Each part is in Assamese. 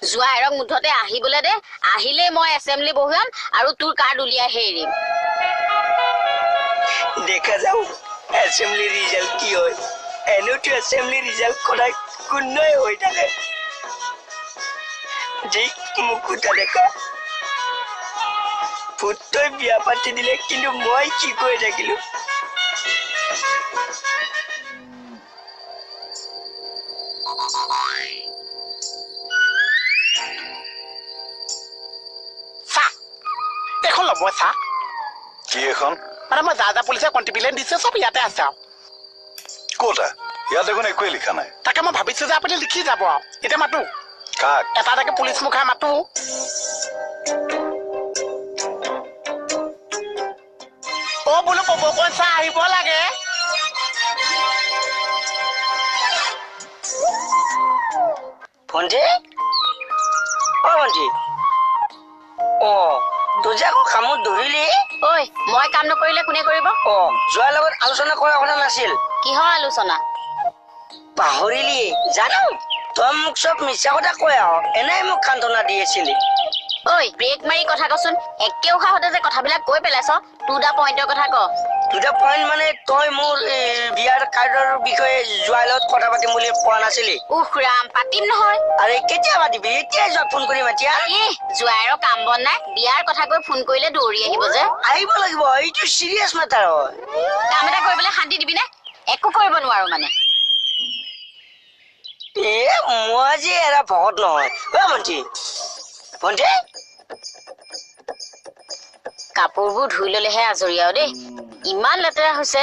জুৱাইৰক মুঠতে আহিবলৈ দে আহিলে মই এছেম্বলি বহাম আৰু তোৰ কাৰ্ড উলিয়াই হেৰিম দেখা যাও এছেম্বলি ৰিজাল্ট কি হয় এনোটো এছেম্বলি ৰিজাল্ট সদায় কোনোই হৈ থাকে ঠিক মুকুতা দেখা পুত্ৰই বিয়া পাতি দিলে কিন্তু মই কি কৈ থাকিলো এখন ল'ব চা কি এখন মানে মই যা পুলিচে কণ্টিবিলেন দিছে চব ইয়াতে আছে আৰু ক'তা ইয়াত দেখোন একোৱে লিখা নাই তাকে মই ভাবিছো যে আপুনি লিখি যাব আৰু এতিয়া মাতো কাক এটা তাকে পুলিচ মুখা মাতো অ বোলো পপকৰ্ণ চাহ আহিব লাগে ভণ্টি অ ভণ্টি অ তোৰ যে আকৌ কামত ধৰিলি ঐ মই কাম নকৰিলে কোনে কৰিব অ যোৱাৰ লগত আলোচনা কৰা কথা নাছিল কিহৰ আলোচনা পাহৰিলি জানো তই মোক চব মিছা কথা কয় আৰু এনেই মোক সান্তনা দি আছিলি ঐ ব্ৰেক মাৰি কথা কচোন একে উশাহতে যে কথাবিলাক কৈ পেলাইছ টু দা পইণ্টৰ কথা ক দুটা পইণ্ট মানে তই মোৰ বিয়াৰ কাৰ্ডৰ বিষয়ে যোৱাৰ লগত কথা পাতিম বুলি কোৱা নাছিলি উখ ৰাম পাতিম নহয় আৰে কেতিয়া পাতিবি এতিয়াই যোৱা ফোন কৰিম এতিয়া জুৱাইৰৰ কাম বন নাই বিয়াৰ কথা কৈ ফোন কৰিলে দৌৰি আহিব যে আহিব লাগিব এইটো চিৰিয়াছ মেটাৰ হয় কাম এটা কৰিবলৈ শান্তি দিবি নে একো কৰিব নোৱাৰো মানে মই যে এৰা ভকত নহয় অ ভণ্টি ভণ্টি কাপোৰবোৰ ধুই ললেহে আজৰি আৰু দেই ইমান লেতেৰা হৈছে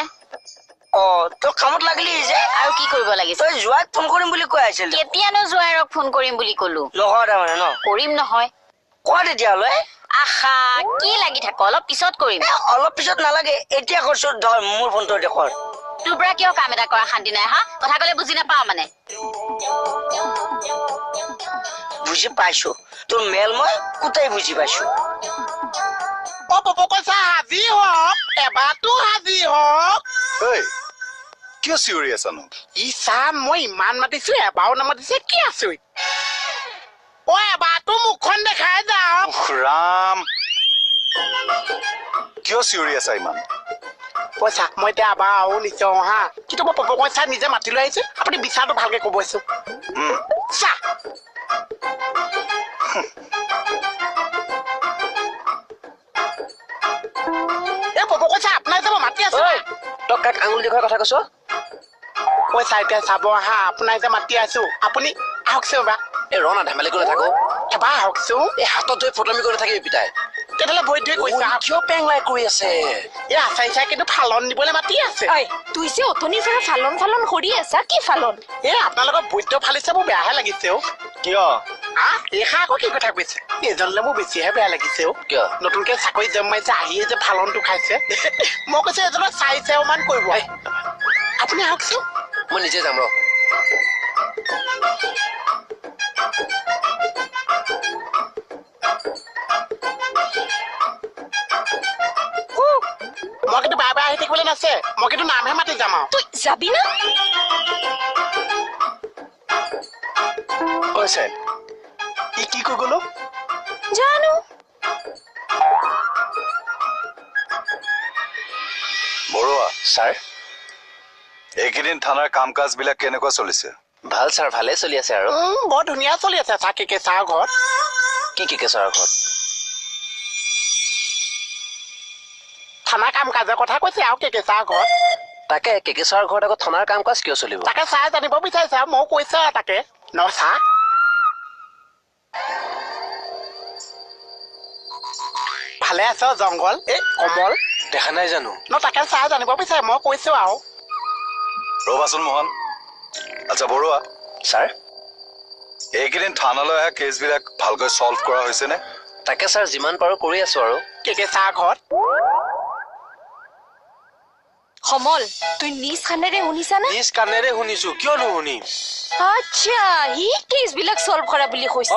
অ তই কামত লাগিলি যে আৰু কি কৰিব লাগিছে তই যোৱাক ফোন কৰিম বুলি কৈ আছিল কেতিয়ানো জুৱাইৰক ফোন কৰিম বুলি কলো নহয় তাৰমানে ন কৰিম নহয় কোৱা তেতিয়াহ'লে আশা কি লাগি থাক অলপ পিছত কৰিম অলপ পিছত নালাগে এতিয়া কৰছো ধৰ মোৰ ফোনটো এতিয়া কৰ তোৰ পৰা কিয় কাম এটা কৰা শান্তি নাই হা কথা কলে বুজি নাপাও মানে বুজি পাইছো তোৰ মেল মই কোটাই বুজি পাইছো অ পপকৰ্ণ চাহ হাজি হওক এবাৰতো হাজি হওক ঐ কিয় চিঞৰি আছানো ই চাহ মই ইমান মাতিছো এবাৰো নামাতিছে কি আছো অ এবাৰতো মুখখন দেখাই যাও ৰাম কিয় চিঞৰি আছা ইমান পইচা মই এতিয়া এবাৰ আৰু নিশ্চয় হা কিন্তু মই পপকৰ্ণ চাহ নিজে মাতি লৈ আহিছো আপুনি বিচাৰটো ভালকে কব আছো চাহ এই পপকৰ্ণ চাহ আপোনাৰ যে মই মাতি আছো তই কাক আঙুলি দেখুৱাৰ কথা কৈছ পইচা এতিয়া চাব হা আপোনাৰ যে মাতি আছো আপুনি আহকচোন এবাৰ এই ৰণা ধেমালি কৰি নাথাকো এবাৰ আহকচোন এই হাতত ধৰি ফটমি কৰি নাথাকিবি পিতাই তেতিয়াহ'লে ভৰি ধুই কৈছা কিয় পেংলাই কৰি আছে এই আচাই চাই কিন্তু ফালন দিবলৈ মাতি আছে তুই যে অতনিৰ পৰা ফালন কৰি আছা কি ফালন এই আপোনালোকৰ বৈদ্য ফালিছে মোৰ বেয়াহে লাগিছে অ কিয় এইষা আকৌ কি কথা কৈছে এইজনলৈ মোৰ বেছিহে বেয়া লাগিছে অ কিয় নতুনকে চাকৰি জমাইছে আহিয়ে যে ফালনটো খাইছে মই কৈছো এজনক চাইছে মান কৰিব আপুনি আহকচোন মই নিজে যাম ৰ মই কিন্তু বাৰে বাৰে আহি থাকিবলৈ নাছে মই কিন্তু নামহে মাতি যাম আৰু তুই যাবি না ই কি কৈ গলো জানো বৰুৱা ছাৰ এইকেইদিন থানাৰ কাম কাজ বিলাক কেনেকুৱা চলিছে ভাল ছাৰ ভালে চলি আছে আৰু বৰ ধুনীয়া চলি আছে চাহ কেকে চাহ ঘৰত কি ছাৰৰ ঘৰত থানা কাম কাজৰ কথা কৈছে আৰু কেকে চাহ ঘৰত তাকে কেকে ছাৰৰ ঘৰত আকৌ থানাৰ কাম কাজ কিয় চলিব তাকে চাহ জানিব বিচাৰিছে আৰু ময়ো কৈছে তাকে ন চাহ ভালে আছ জংঘল এই কমল দেখা নাই জানো ন তাকে চাহ জানিব বিচাৰে মই কৈছো আৰু ৰবাচোন মোহন আচ্ছা বৰুৱা ছাৰ এইকেইদিন থানালৈ অহা কেছবিলাক ভালকৈ সলভ কৰা হৈছে নে তাকে ছাৰ যিমান পাৰো কৰি আছো আৰু কেকে চাহ ঘৰত সমল তুই নিজ কাণেৰে শুনিছানে নিজ কাণেৰে শুনিছো কিয় নুশুনিম আচ্ছা হি কেছ বিলাক সলভ কৰা বুলি কৈছে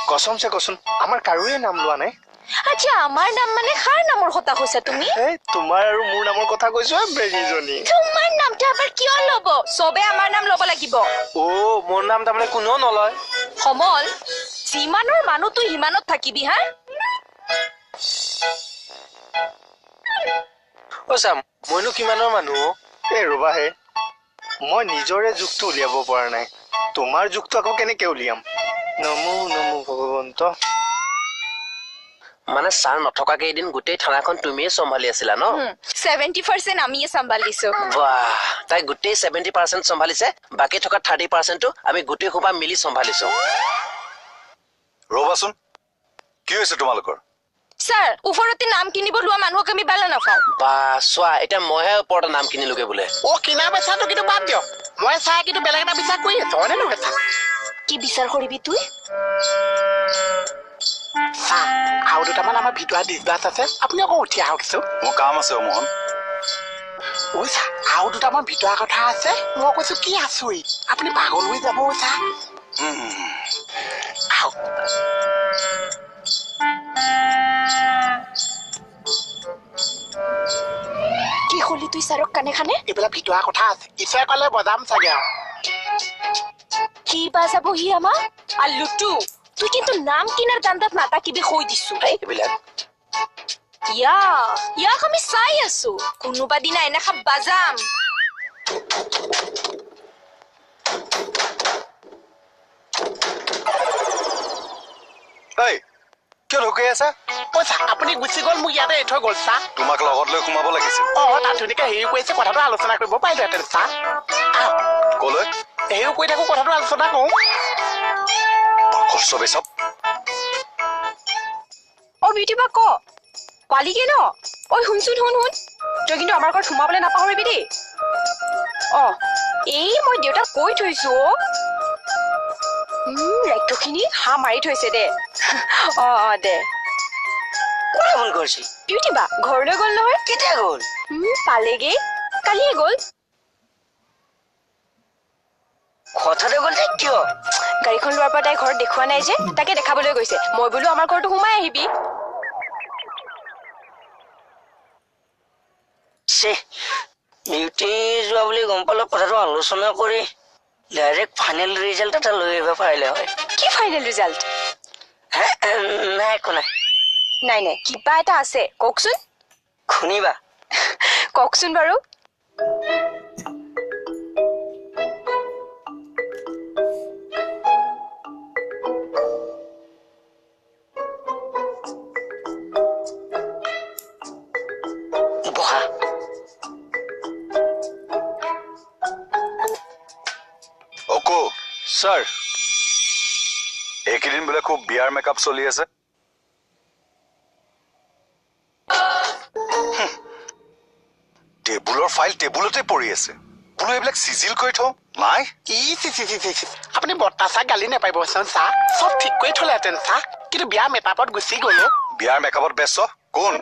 কচমছে কচোন আমাৰ কাৰোৰে নাম লোৱা নাই আচ্ছা আমাৰ নাম মানে কাৰ নামৰ কথা কৈছা তুমি তোমাৰ আৰু মোৰ নামৰ কথা কৈছো বেজীজনী তোমাৰ নামটো আবাৰ কিয় ল'ব সবে আমাৰ নাম ল'ব লাগিব মোৰ নাম তাৰমানে কোনেও নলয় সমল যিমানৰ মানুহ তুই সিমানত থাকিবি হা অ চা মইনো কিমানৰ মানুহ এই ৰবাহে মই নিজৰে যুগটো উলিয়াব পৰা নাই তোমাৰ যুগটো আকৌ কেনেকে উলিয়াম নমো নমো ভগৱন্ত মানে ছাৰ নথকাকে এদিন গোটেই থানাখন তুমিয়ে চম্ভালি আছিলা ন 70% আমিয়ে চম্ভালিছো বাহ তাই গোটেই 70% চম্ভালিছে বাকী থকা 30%টো আমি গোটেই সোপা মিলি চম্ভালিছো ৰবাচোন কি হৈছে তোমালোকৰ স্যাৰ ওপৰতে নাম কিনিব লোৱা মানুহক আমি বালা নাপাওঁ বা চোৱা এতিয়া মইহে ওপৰত নাম কিনিলোগে বোলে অ কিনা বেচাটো কিন্তু বাদ দিয়ক মই চাই কিন্তু বেলেগ এটা বিচাৰ কৰি আছো হয়নে নহয় চা কি বিচাৰ কৰিবি তুই চা আৰু দুটামান আমাৰ ভিতৰুৱা ডিছবাছ আছে আপুনি আকৌ উঠি আহক কিছু মোৰ কাম আছে মোহন ঐ চা আৰু দুটামান ভিতৰুৱা কথা আছে মই কৈছো কি আছই আপুনি পাগল হৈ যাব চা আহক কি হলি তুই ছাৰক কানে খানে এইবিলাক ভিতৰুৱা কথা আছে ঈশ্বৰে ক'লে বজাম চাগে আৰু কি বা যাব সি আমাৰ আল্লুটু তুই কিন্তু নাম কিনাৰ দান্দাত নাথাকিবি কৈ দিছো এইবিলাক ইয়াক আমি চাই আছো কোনোবা দিনা এনেকা বাজাম এই কিয় লুকাই আছা ঐ চা আপুনি গুচি গ'ল মোক ইয়াতে এৰি থৈ গ'ল চা তোমাক লগত লৈ সোমাব লাগিছিল তাত ধুনীয়াকে হেৰি কৰিছে কথাটো আলোচনা কৰিব পাৰিলোহেঁতেন চা আহক কলৈ হেৰিও কৰি থাকো কথাটো আলোচনা কৰোঁ পাগল চবেই চব অ বিউটি বা ক পালিগে ন ঐ শুনচোন শুন তই কিন্তু আমাৰ ঘৰত সোমাবলৈ নাপাহৰিবি দেই এই মই দেউতাক কৈ থৈছো ৰাক্ষসখিনি হাঁহ মাৰি থৈছে দে দে কোনে ফোন কৰিছিল বিউটি বা ঘৰলৈ গ'ল নহয় কেতিয়া গ'ল পালেগে কালিয়ে গ'ল হঠাতে গ'ল যে কিয় গাড়ীখন লোৱাৰ পৰা তাই ঘৰত দেখুওৱা নাই যে তাকে দেখাবলৈ গৈছে মই বোলো আমাৰ ঘৰতো সোমাই আহিবি ডিউটি যোৱা বুলি গম পালে কথাটো আলোচনা কৰি ডাইৰেক্ট ফাইনেল ৰিজাল্ট এটা লৈ আহিব পাৰিলে হয় কি ফাইনেল ৰিজাল্ট নাই একো নাই নাই কিবা এটা আছে কওকচোন শুনিবা কওকচোন বাৰু বহা অকো ছাৰ এইকেইদিন বোলে খুব বিয়াৰ মেকআপ চলি আছে টেবুলৰ ফাইল টেবুলতে পৰি আছে বোলো এইবিলাক চিজিল কৰি থওঁ নাই আপুনি বৰ্তা চাহ গালি নাপাৰিবচোন চা চব ঠিক কৰি থলেহেঁতেন চা কিন্তু বিয়া মেকআপত গুচি গ'লো বিয়াৰ মেকআপত ব্যস্ত কোন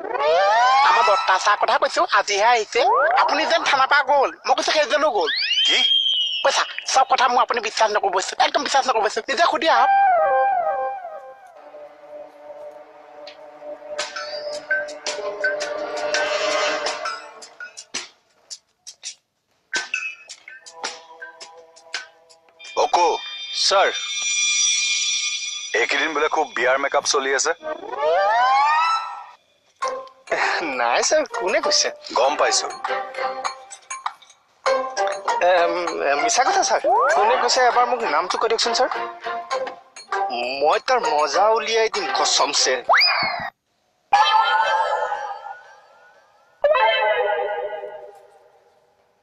আমাৰ বৰ্তা চাহ কথা কৈছো আজিহে আহিছে আপুনি যেন থানাৰ পৰা গ'ল মই কৈছো সেইজনো গ'ল কি পইচা চব কথা মোৰ আপুনি বিশ্বাস নকৰিবচোন একদম বিশ্বাস নকৰিবচোন নিজে সুধি আহক অকো ছাৰ এইকেইদিন বোলে খুব বিয়াৰ মেকআপ চলি আছে নাই ছাৰ কোনে কৈছে গম পাইছো মিছা কথা ছাৰ কোনে কৈছে এবাৰ মোক নামটো কৈ দিয়কচোন ছাৰ মই তাৰ মজা উলিয়াই দিম কচমছে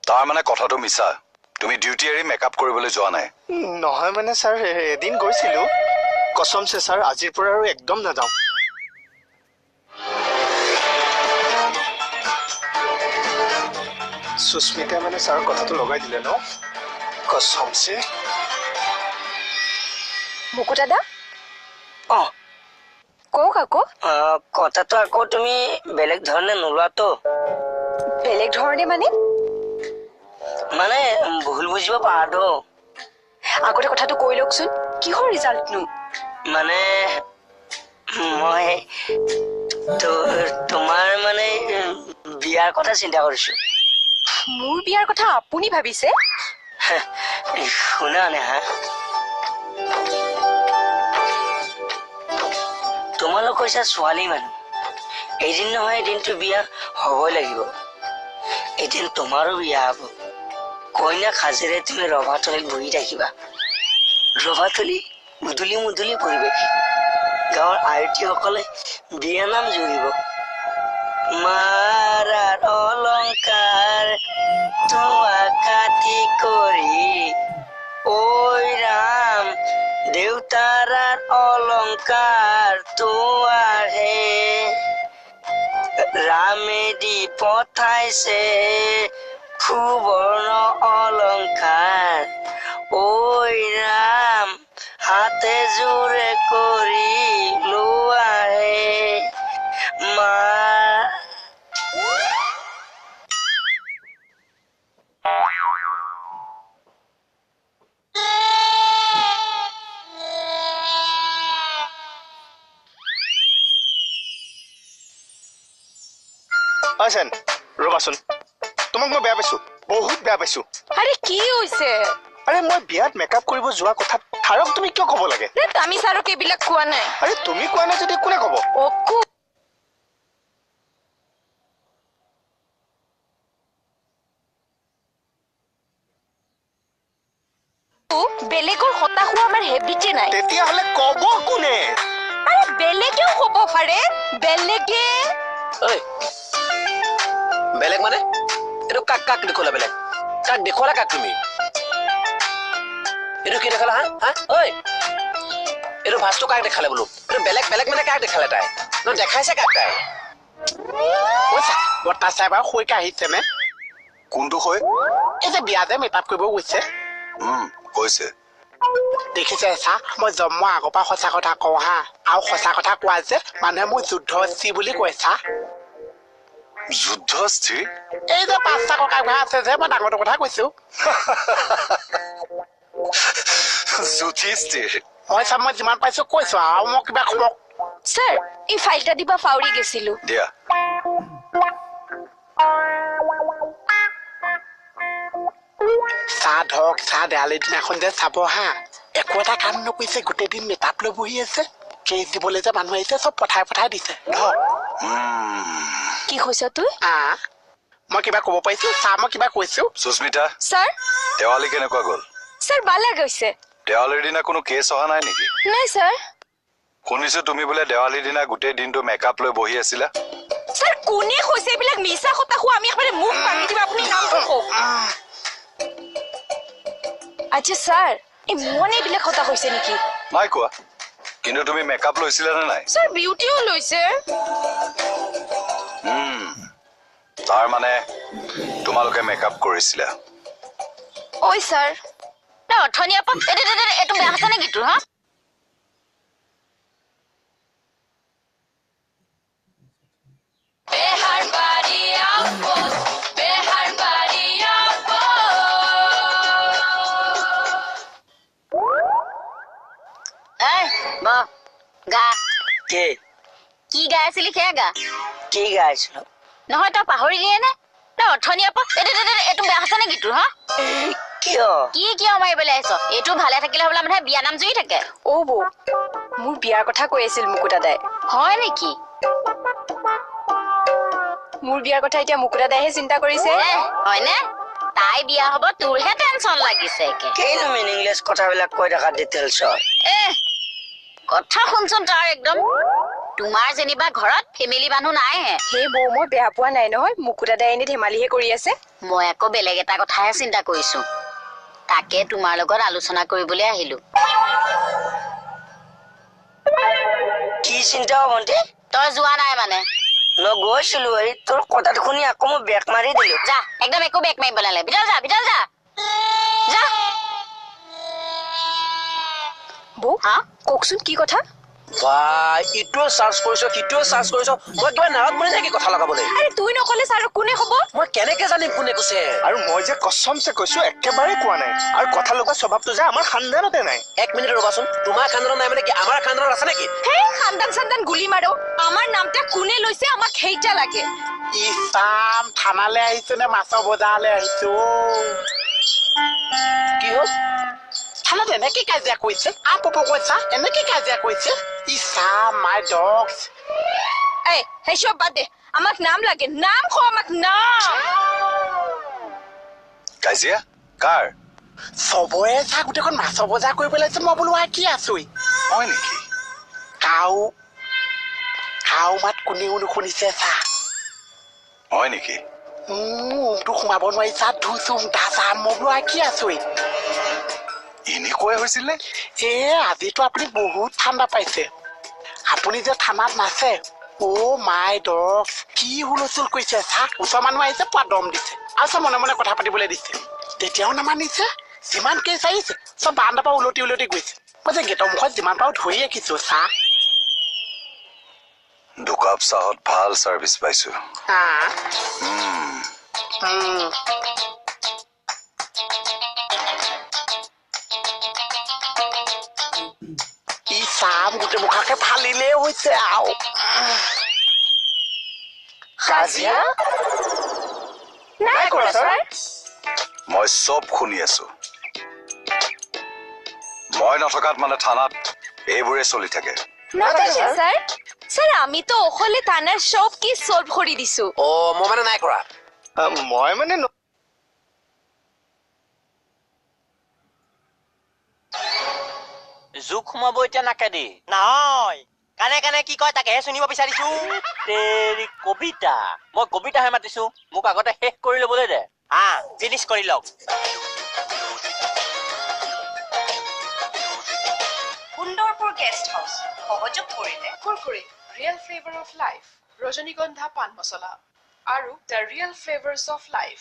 তাৰ মানে কথাটো মিছা তুমি ডিউটি এৰি মেকআপ কৰিবলৈ যোৱা নাই নহয় মানে ছাৰ এদিন গৈছিলো কচমছে ছাৰ আজিৰ পৰা আৰু একদম নাযাওঁ সুস্মিতাই মানে ছাৰ কথাটো লগাই দিলে ন কচমছে মুকু দাদা কওক আকৌ কথাটো আকৌ তুমি বেলেগ ধৰণে নোলোৱাতো বেলেগ ধৰণে মানে ভুল বুজিব পাৰাতো আগতে কথাটো কৈ লওকচোন কিহৰ ৰিজাল্টনো মানে মই তোমাৰ মানে বিয়াৰ কথা চিন্তা কৰিছো মোৰ বিয়াৰ কথা আপুনি ভাবিছে শুনা নেহা তোমালোক কৈছা ছোৱালী মানুহ এদিন নহয় এদিনটো বিয়া হ'বই লাগিব এদিন তোমাৰো বিয়া হ'ব কইনা সাজেৰে তুমি ৰভাতলিত বহি থাকিবা ৰভাতলি মুদুলি মুদুলি পৰিৱেশ গাঁৱৰ আয়তীসকলে বিয়া নাম জুৰিব মাৰাৰ অলংকাৰ তোৱা কাটি কৰি ঐ ৰাম দেউতাৰ অলংকাৰ তোৱাৰহে ৰামে দি পঠাইছে সুবৰ্ণ অলংকাৰ ঐ ৰাম হাতে জোৰে কৰি লোৱাহে মা আছেন ৰবাচোন তোমাক মই বেয়া পাইছো বহুত বেয়া পাইছো আৰে কি হইছে আৰে মই বিয়াত মেকআপ কৰিব যোৱা কথা থাৰক তুমি কিয় ক'ব লাগে ৰে আমি সাৰকে বিলাক কোৱা নাই আৰে তুমি কোৱা নাই যদি কোনে ক'ব অকু বেলেগৰ হতা হোৱা আমাৰ হেবিটে নাই তেতিয়াহ'লে ক'ব কোনে আৰে বেলেগেও হ'ব পাৰে বেলেগে ঐ বেলেগ মানে এইটো কাক কাক দেখুৱালা বেলেগ কাক দেখুৱালা কাক তুমি এইটো কি দেখালা হা ঐ এইটো ভাজটো কাক দেখালে বোলো এইটো বেলেগ বেলেগ মানে কাক দেখালে তাই ন দেখাইছে কাক তাই কৈছা বৰ্তা চাই বাৰু সৈকে আহিছেনে কোনটো হয় এই যে বিয়া যে মেকআপ কৰিব গৈছে কৈছে দেখিছে চা মই জন্ম আগৰ পৰা সঁচা কথা কওঁ হা আৰু সঁচা কথা কোৱা যে মানুহে মোক যুদ্ধস্থী বুলি কৈছা যুদ্ধস্থিৰ এই যে 5টা ককাই ভাই আছে যে মই ডাঙৰটো কথা কৈছো যুধিষ্ঠিৰ মই চাম মই যিমান পাইছো কৈছো আৰু মই কিবা খবৰ স্যাৰ এই ফাইলটা দিবা ফাউৰি গেছিলো দিয়া চাহ ধৰক চাহ দেৱালীৰ দিনাখন যে চাব হা একো এটা কাম নকৰিছে গোটেই দিন মেকআপ লৈ বহি আছে কেছ দিবলৈ যে মানুহ আহিছে চব পঠাই দিছে ধৰক কি কৈছ তুই মই কিবা ক'ব পাৰিছো চাহ মই কিবা কৈছো সুস্মিতা স্যাৰ দেৱালী কেনেকুৱা গ'ল স্যাৰ বালা গৈছে দেৱালীৰ দিনা কোনো কেছ অহা নাই নেকি নাই স্যাৰ শুনিছো তুমি বোলে দেৱালীৰ দিনা গোটেই দিনটো মেকআপ লৈ বহি আছিলা স্যাৰ কোনে কৈছে এইবিলাক মিছা কথা হোৱা আমি একেবাৰে মুখ ভাঙি দিবা আপুনি নামটো কওক আচ্ছা স্যাৰ এই মনে এইবিলাক কথা কৈছে নেকি নাই কোৱা কিন্তু তুমি মেকআপ লৈছিলা নে নাই স্যাৰ বিউটিও লৈছে তাৰ মানে তোমালোকে মেকআপ কৰিছিলা ঐ স্যাৰ না অথনি আপা এইটো বেয়া হৈছে নেকি তোৰ হা গা কে কি গাই আছিলি সেয়া গা কি গাইছিলো নহয় তই পাহৰিলিয়ে নে না অথনি আপা এইটো বেয়া হৈছে নেকি তোৰ হা কিয় কি কিয় মাৰিবলৈ আহিছ এইটো ভালে থাকিলে হ'বলা মানে বিয়া নাম জুৰি থাকে অ বৌ মোৰ বিয়াৰ কথা কৈ আছিল মুকুতা দাই হয় নেকি মোৰ বিয়াৰ কথা এতিয়া মুকুতা দাইহে চিন্তা কৰিছে হয়নে তাই বিয়া হ'ব তোৰহে টেনচন লাগিছে একে কেইনো মিনিংলেছ কথাবিলাক কৈ থকা ডিটেইলছত কথা শুনচোন তাৰ একদম তোমাৰ যেনিবা ঘৰত ফেমিলি মানুহ নাই হে বৌ মই বেয়া পোৱা নাই নহয় মুকুতা দাই এনে ধেমালিহে কৰি আছে মই আকৌ বেলেগ এটা কথাহে চিন্তা কৰিছো তাকে তোমাৰ লগত আলোচনা কৰিবলৈ আহিলো কি চিন্তা ভণ্টি তই যোৱা নাই মানে গৈছিলো তোৰ কথাটো শুনি আকৌ মই বেক মাৰি দিলো যা একদম একো বেক মাৰিব নালাগে ভিতৰত যা যা বৌ হা কওকচোন কি কথা বা ইটোও চাৰ্জ কৰিছো সিটোও চাৰ্জ কৰিছো মই কিবা নাৱত মৰি নেকি কথা লগাবলৈ আৰে তুই নকলে স্যাৰ কোনে হ'ব মই কেনেকে জানিম কোনে কৈছে আৰু মই যে কসমছে কৈছো একেবাৰে কোৱা নাই আৰু কথা লগা স্বভাৱটো যে আমাৰ খানদানতে নাই এক মিনিট ৰবাচোন তোমাৰ খানদানত নাই মানে কি আমাৰ খানদানত আছে নেকি হে খানদান সানদান গুলি মাৰো আমাৰ নামটা কোনে লৈছে আমাক সেইটা লাগে ইছাম থানালৈ আহিছো নে মাছৰ বজাৰলৈ আহিছো কি হ'ল থানাত এনেকে কাজিয়া কৰিছে আপপ কৈছা এনেকে কাজিয়া কৰিছে ইছা মাই ডগছ এই সেইসব বাদ দে আমাক নাম লাগে নাম কো আমাক নাম কাজিয়া কাৰ চবৰে চা গোটেইখন মাছৰ বজাৰ কৰি পেলাইছে মই বোলো কি আছই হয় নেকি কাউ কাউ মাত কোনেও নুশুনিছে চা হয় নেকি তো সোমাব নোৱাৰি চা ধুচুম ধাচা মই বোলো কি আছই এনেকুৱাই হৈছিল নে আজিতো আপুনি বহুত ঠাণ্ডা পাইছে আপুনি যে থানাত নাছে মাই ডগছ কি হুলস্থুল কৰিছে চাক ওচৰ মানুহ আহিছে পোৱা দম দিছে আৰু চব মনে মনে কথা পাতিবলৈ দিছে তেতিয়াও নামানিছে যিমান কেছ আহিছে চব বাৰাণ্ডাৰ পৰা উলটি উলটি গৈছে মই যে গেটৰ মুখত যিমান পাৰো ধৰি ৰাখিছো চাহ দুকাপ চাহত ভাল চাৰ্ভিচ পাইছো ই চাম গোটেই মুখাকে ফালিলে হৈছে আৰু কাজিয়া নাই কৰা ছাৰ মই চব শুনি আছো মই নথকাত মানে থানাত এইবোৰে চলি থাকে নাথাকে ছাৰ ছাৰ আমিতো অকলে থানাৰ সব কেছ সলভ কৰি দিছো মই মানে নাই কৰা মই মানে জোক সোমাব এতিয়া নাকেদি নহয় কানে কানে কি কয় তাকেহে শুনিব বিচাৰিছো তেৰি কবিতা মই কবিতাহে মাতিছো মোক আগতে শেষ কৰি ল'বলৈ দে ফিনিছ কৰি লওক সুন্দৰপুৰ গেষ্ট হাউচ সহযোগ কৰিলে Kurkure real flavour of life Rajnigandha পান মছলা আৰু the real flavours of life